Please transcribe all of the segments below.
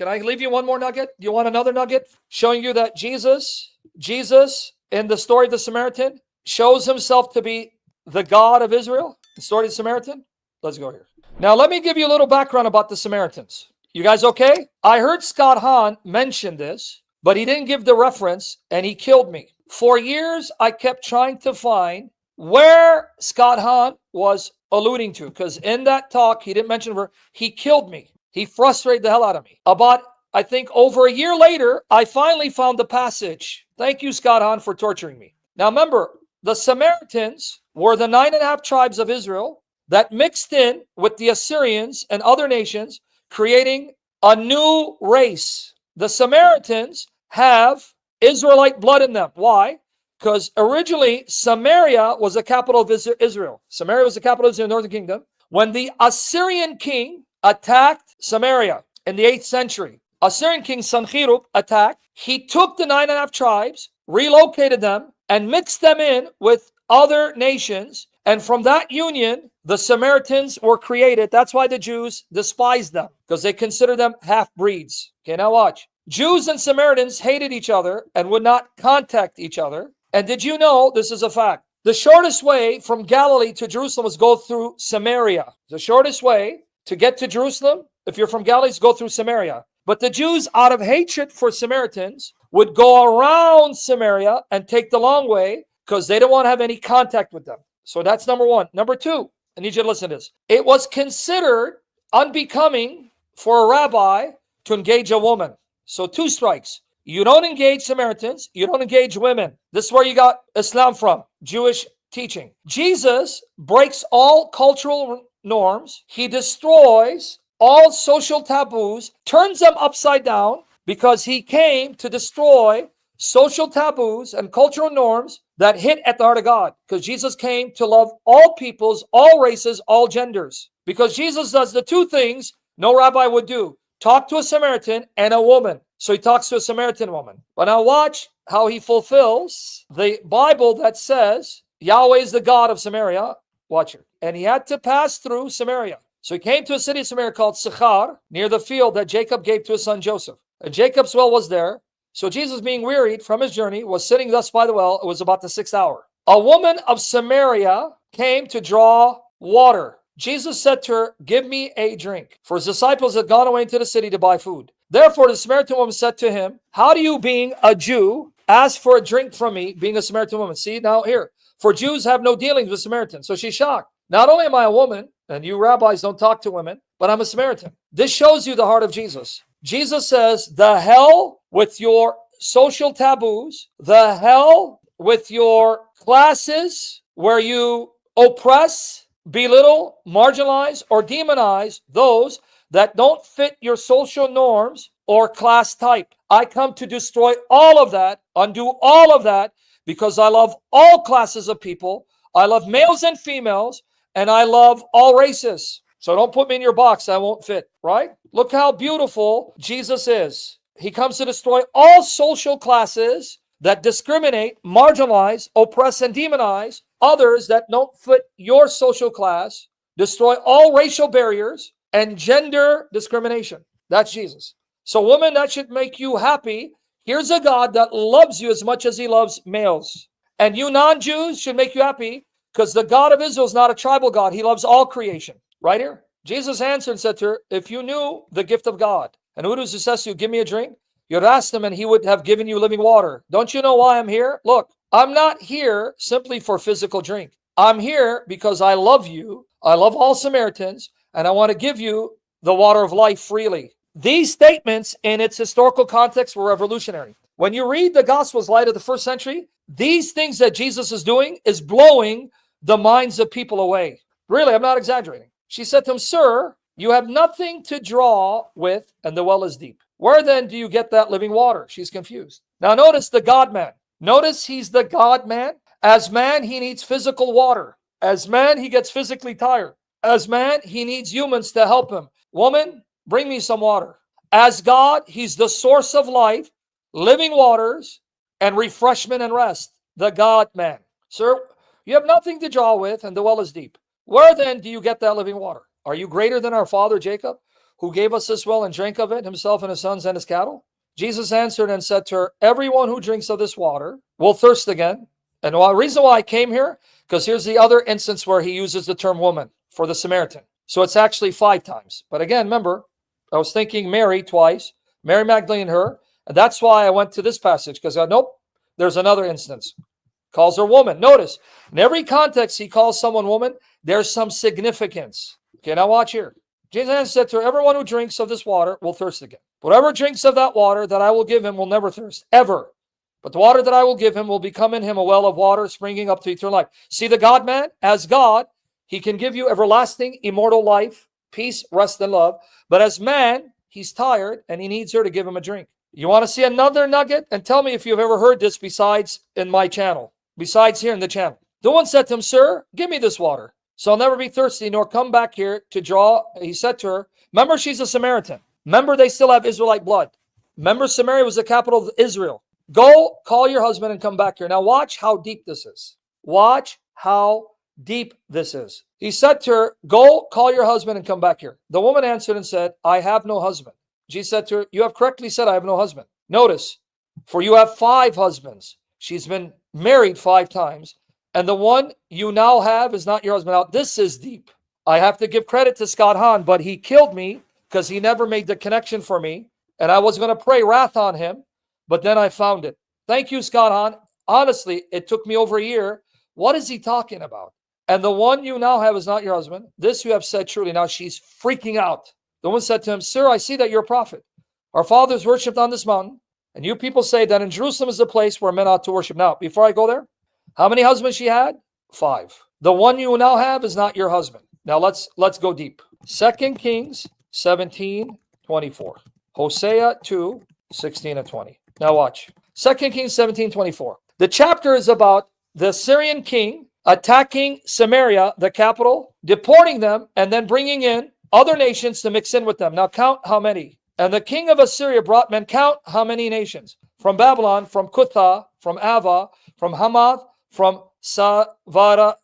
Can I leave you one more nugget? Do you want another nugget? Showing you that Jesus, in the story of the Samaritan, shows himself to be the God of Israel. The story of the Samaritan. Let's go here. Now, let me give you a little background about the Samaritans. You guys okay? I heard Scott Hahn mention this, but he didn't give the reference, and he killed me. For years, I kept trying to find where Scott Hahn was alluding to, because in that talk, he didn't mention her. He killed me. He frustrated the hell out of me. About, I think, over a year later, I finally found the passage. Thank you, Scott Hahn, for torturing me. Now, remember, the Samaritans were the 9.5 tribes of Israel that mixed in with the Assyrians and other nations, creating a new race. The Samaritans have Israelite blood in them. Why? Because originally Samaria was the capital of Israel. Samaria was the capital of the northern kingdom. When the Assyrian king attacked Samaria in the 8th century, Assyrian king Sanherib attacked. He took the 9.5 tribes, relocated them, and mixed them in with other nations. And from that union, the Samaritans were created. That's why the Jews despised them, because they consider them half-breeds. Okay, now watch. Jews and Samaritans hated each other and would not contact each other. And did you know, this is a fact, the shortest way from Galilee to Jerusalem was go through Samaria. The shortest way to get to Jerusalem, if you're from Galilee, is go through Samaria. But the Jews, out of hatred for Samaritans, would go around Samaria and take the long way because they don't want to have any contact with them. So that's number one. Number two, I need you to listen to this. It was considered unbecoming for a rabbi to engage a woman. So 2 strikes. You don't engage Samaritans. You don't engage women. This is where you got Islam from, Jewish teaching. Jesus breaks all cultural norms. He destroys all social taboos, turns them upside down, because he came to destroy social taboos and cultural norms that hit at the heart of God. Because Jesus came to love all peoples, all races, all genders. Because Jesus does the 2 things no rabbi would do. Talk to a Samaritan and a woman. So he talks to a Samaritan woman. But now watch how he fulfills the Bible that says Yahweh is the God of Samaria. Watch it. And he had to pass through Samaria. So he came to a city of Samaria called Sychar, near the field that Jacob gave to his son Joseph. And Jacob's well was there. So Jesus, being wearied from his journey, was sitting thus by the well. It was about the 6th hour. A woman of Samaria came to draw water. Jesus said to her, "Give me a drink." For his disciples had gone away into the city to buy food. Therefore the Samaritan woman said to him, "How do you, being a Jew, ask for a drink from me, being a Samaritan woman?" See, now here, for Jews have no dealings with Samaritans. So she's shocked. Not only am I a woman, and you rabbis don't talk to women, but I'm a Samaritan. This shows you the heart of Jesus. Jesus says, the hell with your social taboos, the hell with your classes where you oppress, belittle, marginalize, or demonize those that don't fit your social norms or class type. I come to destroy all of that, undo all of that, because I love all classes of people. I love males and females, and I love all races. So don't put me in your box. I won't fit, right? Look how beautiful Jesus is. He comes to destroy all social classes that discriminate, marginalize, oppress, and demonize others that don't fit your social class, destroy all racial barriers and gender discrimination. That's Jesus. So women, that should make you happy. Here's a God that loves you as much as he loves males. And you non-Jews should make you happy, because the God of Israel is not a tribal God. He loves all creation. Right here. Jesus answered and said to her, "If you knew the gift of God, and who does it says to you, give me a drink? You'd ask him and he would have given you living water. Don't you know why I'm here? Look, I'm not here simply for physical drink. I'm here because I love you. I love all Samaritans, and I want to give you the water of life freely." These statements in its historical context were revolutionary. When you read the Gospels light of the 1st century, these things that Jesus is doing is blowing the minds of people away. Really, I'm not exaggerating. She said to him, "Sir, you have nothing to draw with, and the well is deep. Where then do you get that living water?" She's confused. Now notice the God-man. Notice he's the God-man. As man, he needs physical water. As man, he gets physically tired. As man, he needs humans to help him. Woman, bring me some water. As God, he's the source of life, living waters, and refreshment and rest. The God-man. "Sir, you have nothing to draw with, and the well is deep. Where then do you get that living water? Are you greater than our father Jacob, who gave us this well and drank of it, himself and his sons and his cattle? Jesus answered and said to her, everyone who drinks of this water will thirst again. And the reason why I came here, because here's the other instance where he uses the term woman for the Samaritan. So it's actually 5 times. But again, remember, I was thinking Mary twice, Mary Magdalene, her. And that's why I went to this passage, because nope, there's another instance. Calls her woman. Notice, in every context he calls someone woman, there's some significance. Okay, now watch here. Jesus said to her, everyone who drinks of this water will thirst again. Whatever drinks of that water that I will give him will never thirst, ever. But the water that I will give him will become in him a well of water springing up to eternal life. See the God-man? As God, he can give you everlasting, immortal life, peace, rest, and love. But as man, he's tired and he needs her to give him a drink. You want to see another nugget? And tell me if you've ever heard this besides in my channel, besides here in the channel. The one said to him, sir, give me this water, so I'll never be thirsty, nor come back here to draw. He said to her, remember, she's a Samaritan. Remember, they still have Israelite blood. Remember, Samaria was the capital of Israel. Go, call your husband and come back here. Now watch how deep this is. Watch how deep this is. He said to her, go, call your husband and come back here. The woman answered and said, I have no husband. Jesus said to her, you have correctly said, I have no husband. Notice, for you have 5 husbands. She's been married 5 times. And the one you now have is not your husband. Now, this is deep. I have to give credit to Scott Hahn, but he killed me because he never made the connection for me. And I was going to pray wrath on him, but then I found it. Thank you, Scott Hahn. Honestly, it took me over a year. What is he talking about? And the one you now have is not your husband. This you have said truly. Now she's freaking out. The woman said to him, sir, I see that you're a prophet. Our fathers worshipped on this mountain, and you people say that in Jerusalem is the place where men ought to worship. Now, before I go there, how many husbands she had? 5. The one you now have is not your husband. Now let's go deep. 2 Kings 17:24. Hosea 2:16-20. Now watch. 2 Kings 17:24. The chapter is about the Syrian king attacking Samaria, the capital, deporting them, and then bringing in other nations to mix in with them. Now count how many. And the king of Assyria brought men. Count how many nations. From Babylon, from Cutha, from Ava, from Hamath, from Savarvaim.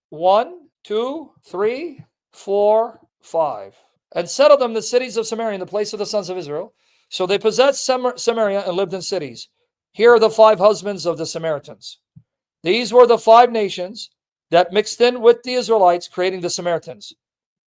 1, 2, 3, 4, 5. And settled them in the cities of Samaria in the place of the sons of Israel. So they possessed Samaria and lived in cities. Here are the 5 husbands of the Samaritans. These were the 5 nations that mixed in with the Israelites, creating the Samaritans.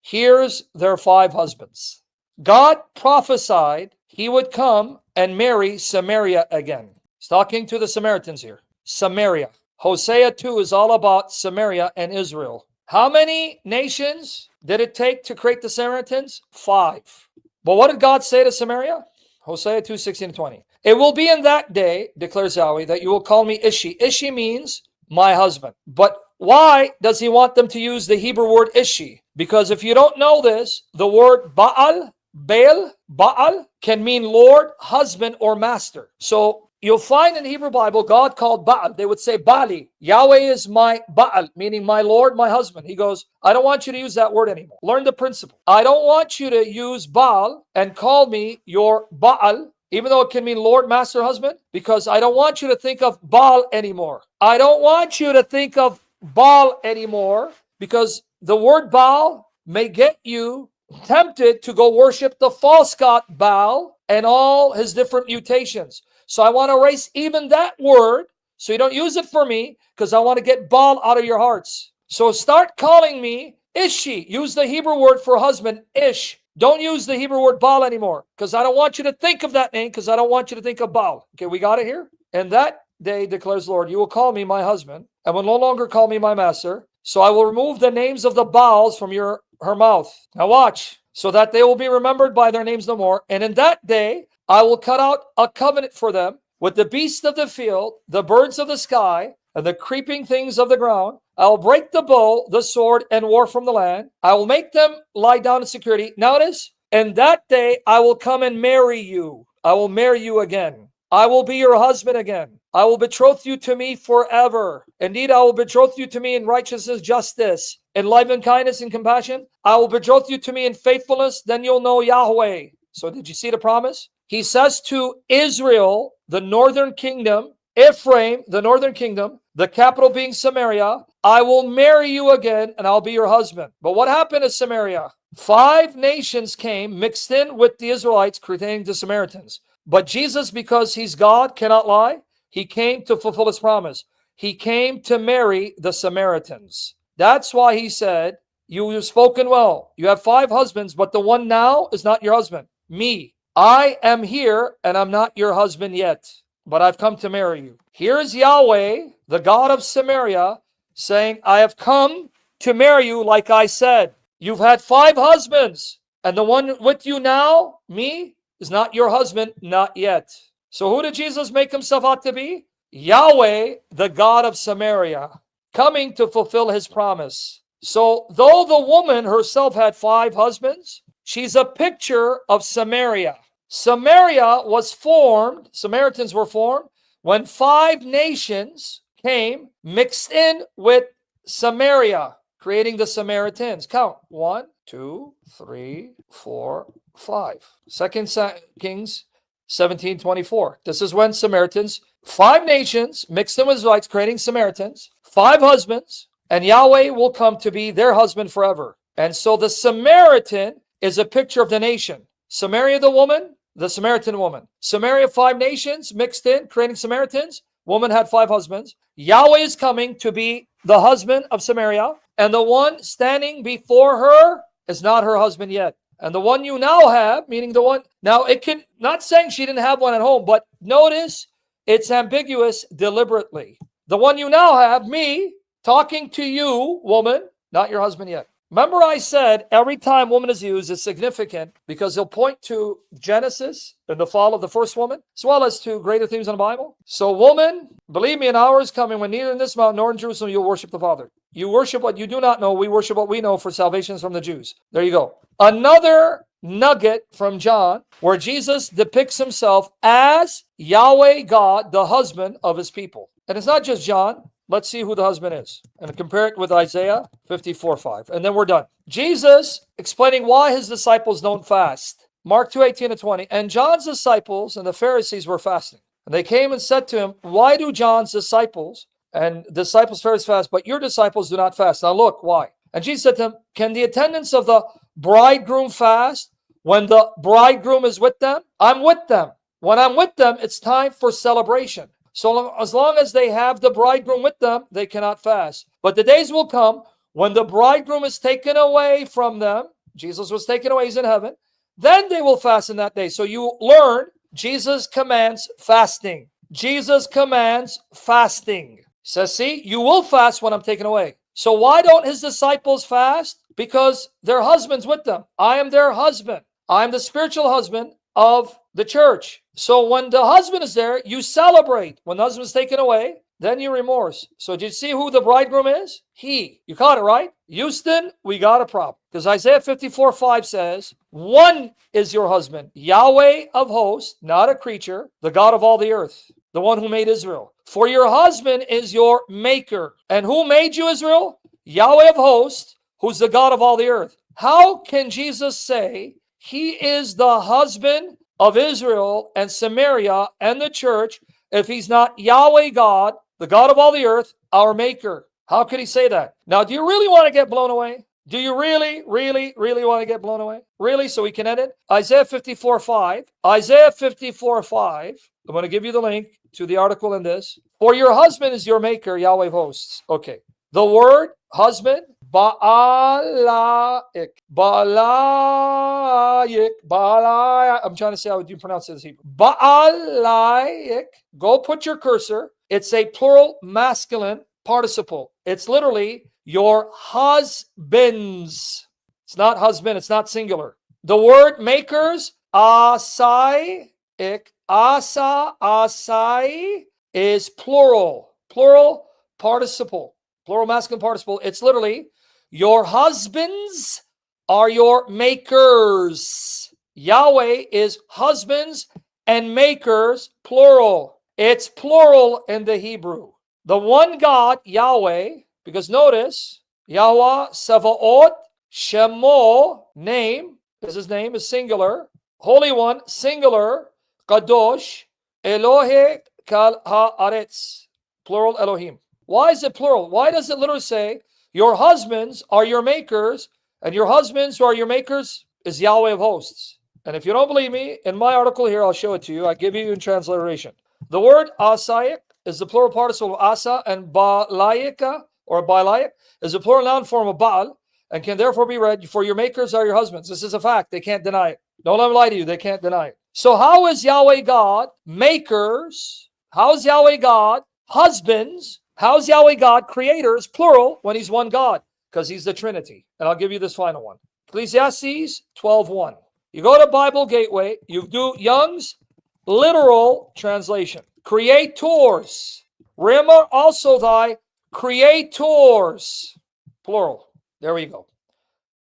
Here's their 5 husbands. God prophesied he would come and marry Samaria again. He's talking to the Samaritans here. Samaria. Hosea 2 is all about Samaria and Israel. How many nations did it take to create the Samaritans? 5. But what did God say to Samaria? Hosea 2:16-20. It will be in that day, declares Yahweh, that you will call me Ishi. Ishi means my husband. But why does he want them to use the Hebrew word Ishi? Because if you don't know this, the word Baal can mean Lord, husband, or master. So you'll find in the Hebrew Bible, God called Baal. They would say Bali. Yahweh is my Baal, meaning my Lord, my husband. He goes, I don't want you to use that word anymore. Learn the principle. I don't want you to use Baal and call me your Baal, even though it can mean Lord, master, husband, because I don't want you to think of Baal anymore. I don't want you to think of Baal anymore, because the word Baal may get you tempted to go worship the false god Baal and all his different mutations. So I want to erase even that word, so you don't use it for me, because I want to get Baal out of your hearts. So start calling me Ishi. Use the Hebrew word for husband, Ish. Don't use the Hebrew word Baal anymore, because I don't want you to think of that name, because I don't want you to think of Baal. Okay, we got it here? And that day, declares the Lord, you will call me my husband, and will no longer call me my master. So I will remove the names of the Baals from her mouth. Now watch. So that they will be remembered by their names no more. And in that day, I will cut out a covenant for them with the beasts of the field, the birds of the sky, and the creeping things of the ground. I will break the bow, the sword, and war from the land. I will make them lie down in security. Notice, and that day I will come and marry you. I will marry you again. I will be your husband again. I will betroth you to me forever. Indeed, I will betroth you to me in righteousness, justice, in love and kindness and compassion. I will betroth you to me in faithfulness. Then you'll know Yahweh. So did you see the promise? He says to Israel, the northern kingdom, Ephraim, the northern kingdom, the capital being Samaria, I will marry you again and I'll be your husband. But what happened in Samaria? 5 nations came mixed in with the Israelites pertaining to Samaritans. But Jesus, because he's God, cannot lie. He came to fulfill his promise. He came to marry the Samaritans. That's why he said, you have spoken well. You have 5 husbands, but the one now is not your husband. Me. I am here and I'm not your husband yet, but I've come to marry you. Here is Yahweh, the God of Samaria, saying, I have come to marry you like I said. You've had 5 husbands, and the one with you now, me, is not your husband, not yet. So who did Jesus make himself out to be? Yahweh, the God of Samaria, coming to fulfill his promise. So though the woman herself had 5 husbands, she's a picture of Samaria. Samaria was formed, Samaritans were formed, when 5 nations came mixed in with Samaria, creating the Samaritans. Count. 1, 2, 3, 4, 5. 2 Kings 17:24. This is when Samaritans, 5 nations mixed in with Israelites, creating Samaritans, 5 husbands, and Yahweh will come to be their husband forever. And so the Samaritan is a picture of the nation. Samaria, the woman, the Samaritan woman. Samaria, 5 nations mixed in, creating Samaritans. Woman had 5 husbands. Yahweh is coming to be the husband of Samaria, and the one standing before her is not her husband yet. And the one you now have, meaning the one, now it can, not saying she didn't have one at home, but notice it's ambiguous deliberately. The one you now have, me, talking to you, woman, not your husband yet. Remember I said every time woman is used is significant because he'll point to Genesis and the fall of the first woman, as well as to greater themes in the Bible. So woman, believe me, an hour is coming when neither in this mountain nor in Jerusalem you'll worship the Father. You worship what you do not know. We worship what we know, for salvation is from the Jews. There you go. Another nugget from John where Jesus depicts himself as Yahweh God, the husband of his people. And it's not just John. Let's see who the husband is and compare it with Isaiah 54:5. And then we're done. Jesus explaining why his disciples don't fast. Mark 2:18-20. And John's disciples and the Pharisees were fasting. And they came and said to him, why do John's disciples and Pharisees fast, but your disciples do not fast? Now look, why? And Jesus said to them, can the attendants of the bridegroom fast when the bridegroom is with them? I'm with them. When I'm with them, it's time for celebration. So as long as they have the bridegroom with them, they cannot fast. But the days will come when the bridegroom is taken away from them. Jesus was taken away, he's in heaven. Then they will fast in that day. So you learn Jesus commands fasting. Jesus commands fasting. He says, see, you will fast when I'm taken away. So why don't his disciples fast? Because their husband's with them. I am their husband. I am the spiritual husband of the church. So when the husband is there, you celebrate. When the husband is taken away, then you remorse. So did you see who the bridegroom is? He. You caught it, right? Houston, we got a problem. Because Isaiah 54:5 says, one is your husband, Yahweh of hosts, not a creature, the God of all the earth, the one who made Israel. For your husband is your maker. And who made you, Israel? Yahweh of hosts, who's the God of all the earth. How can Jesus say he is the husband of Israel and Samaria and the church if he's not Yahweh God, the God of all the earth, our maker? How could he say that? Now, do you really want to get blown away? Do you really want to get blown away? Really? So we can edit? Isaiah 54:5. Isaiah 54:5. I'm going to give you the link to the article in this. For your husband is your maker, Yahweh of hosts. Okay. The word husband, Ba'alaik. I'm trying to say how you pronounce it as Hebrew. Ba'alaik. Go put your cursor. It's a plural masculine participle. It's literally your husbands. It's not husband. It's not singular. The word makers, asai, asai is plural. Plural participle. Plural masculine participle. It's literally your husbands are your makers. Yahweh is husbands and makers, plural. It's plural in the Hebrew. The one God, Yahweh, because notice, Yahweh, Sevaot, Shemo, name, is his name, is singular. Holy One, singular. Kadosh, Elohe Kal Haaretz, plural Elohim. Why is it plural? Why does it literally say, your husbands are your makers, and your husbands who are your makers is Yahweh of hosts? And if you don't believe me, in my article here, I'll show it to you. I give you in transliteration. The word asaic is the plural participle of asa, and balaika or balaik is a plural noun form of Baal, and can therefore be read, for your makers are your husbands. This is a fact. They can't deny it. Don't let them lie to you. They can't deny it. So how is Yahweh God makers? How is Yahweh God husbands? How is Yahweh God creators, plural, when he's one God? Because he's the Trinity. And I'll give you this final one. Ecclesiastes 12:1. You go to Bible Gateway, you do Young's literal translation. Creators. Remember also thy creators. Plural. There we go.